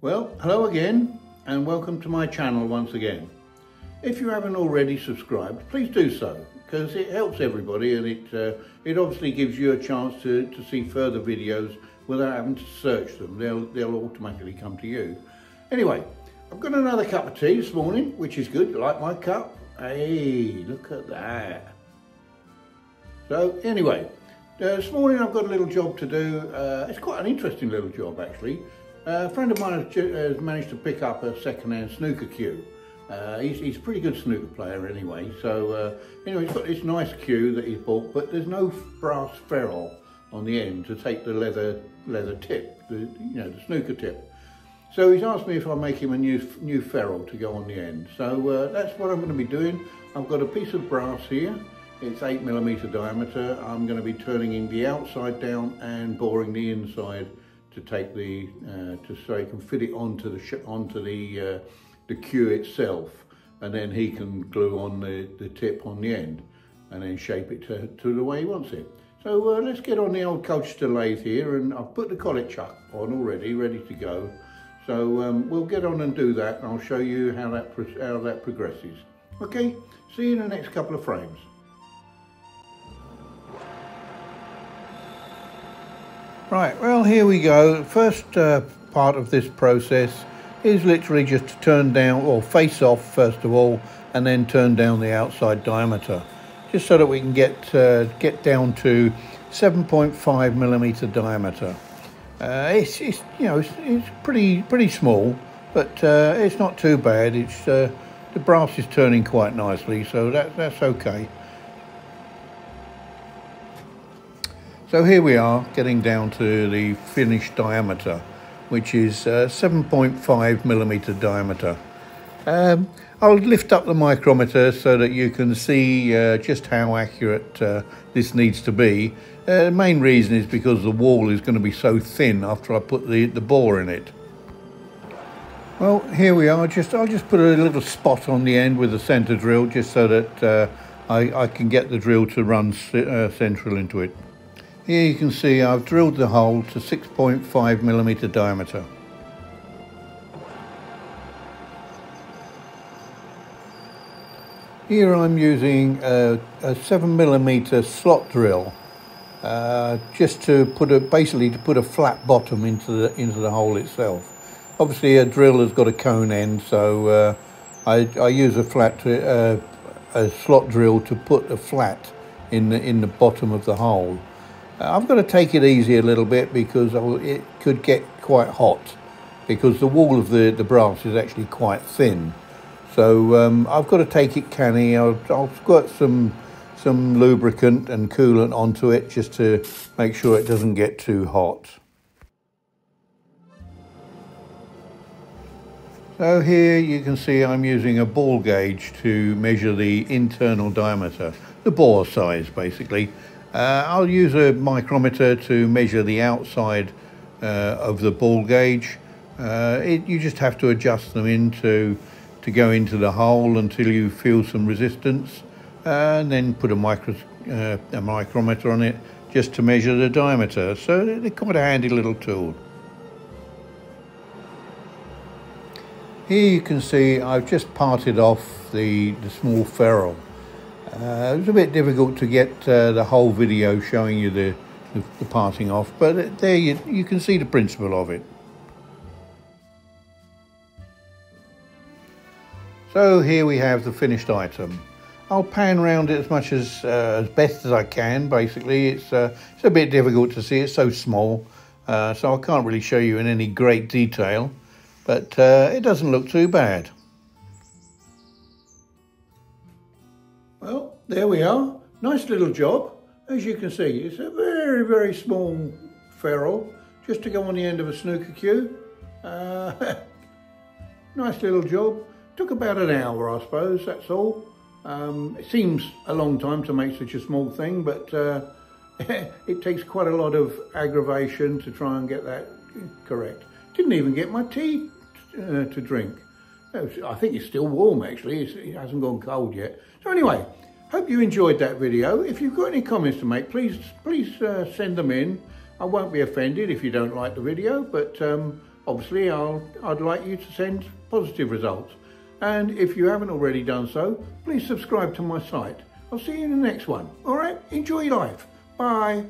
Well, hello again and welcome to my channel once again. If you haven't already subscribed, please do so because it helps everybody and it obviously gives you a chance to see further videos without having to search them. They'll automatically come to you. Anyway, I've got another cup of tea this morning, which is good. You like my cup? Hey, look at that. So anyway, this morning I've got a little job to do. It's quite an interesting little job actually. A friend of mine has managed to pick up a second-hand snooker cue. He's a pretty good snooker player anyway, so anyway, he's got this nice cue that he's bought, but there's no brass ferrule on the end to take the leather tip, the snooker tip. So he's asked me if I'll make him a new ferrule to go on the end. So that's what I'm going to be doing. I've got a piece of brass here. It's 8mm diameter. I'm going to be turning the outside down and boring the inside to take so he can fit it onto the cue itself, and then he can glue on the tip on the end and then shape it to the way he wants it. So let's get on the old Colchester lathe here, and I've put the collet chuck on already, ready to go. So we'll get on and do that, and I'll show you how that progresses. Okay, see you in the next couple of frames. Right, well here we go. First part of this process is literally just to turn down, or face off first of all, and then turn down the outside diameter, just so that we can get down to 7.5mm diameter. It's pretty small, but it's not too bad. It's the brass is turning quite nicely, so that's okay. So here we are, getting down to the finished diameter, which is 7.5mm diameter. I'll lift up the micrometer so that you can see just how accurate this needs to be. The main reason is because the wall is going to be so thin after I put the bore in it. Well, here we are. I'll just put a little spot on the end with the centre drill, just so that I can get the drill to run central into it. Here you can see I've drilled the hole to 6.5mm diameter. Here I'm using a 7mm slot drill, just to basically put a flat bottom into the hole itself. Obviously a drill has got a cone end, so I use a slot drill to put a flat in the bottom of the hole. I've got to take it easy a little bit because it could get quite hot, because the wall of the brass is actually quite thin. So I've got to take it canny. I'll squirt some lubricant and coolant onto it just to make sure it doesn't get too hot. So here you can see I'm using a ball gauge to measure the internal diameter, the bore size basically. I'll use a micrometer to measure the outside of the ball gauge. You just have to adjust them to go into the hole until you feel some resistance, and then put a micrometer on it just to measure the diameter. So they're quite a handy little tool. Here you can see I've just parted off the small ferrule. It was a bit difficult to get the whole video showing you the parting off, but there you can see the principle of it. So here we have the finished item. I'll pan around it as best as I can. Basically, it's a bit difficult to see. It's so small, so I can't really show you in any great detail, but it doesn't look too bad. Well, there we are. Nice little job. As you can see, it's a very, very small ferrule, just to go on the end of a snooker cue. Nice little job. Took about an hour, I suppose, that's all. It seems a long time to make such a small thing, but it takes quite a lot of aggravation to try and get that correct. Didn't even get my tea to drink. I think it's still warm actually, it hasn't gone cold yet. So anyway, hope you enjoyed that video. If you've got any comments to make, please send them in. I won't be offended if you don't like the video, but obviously I'd like you to send positive results. And if you haven't already done so, please subscribe to my site. I'll see you in the next one. All right, enjoy life. Bye.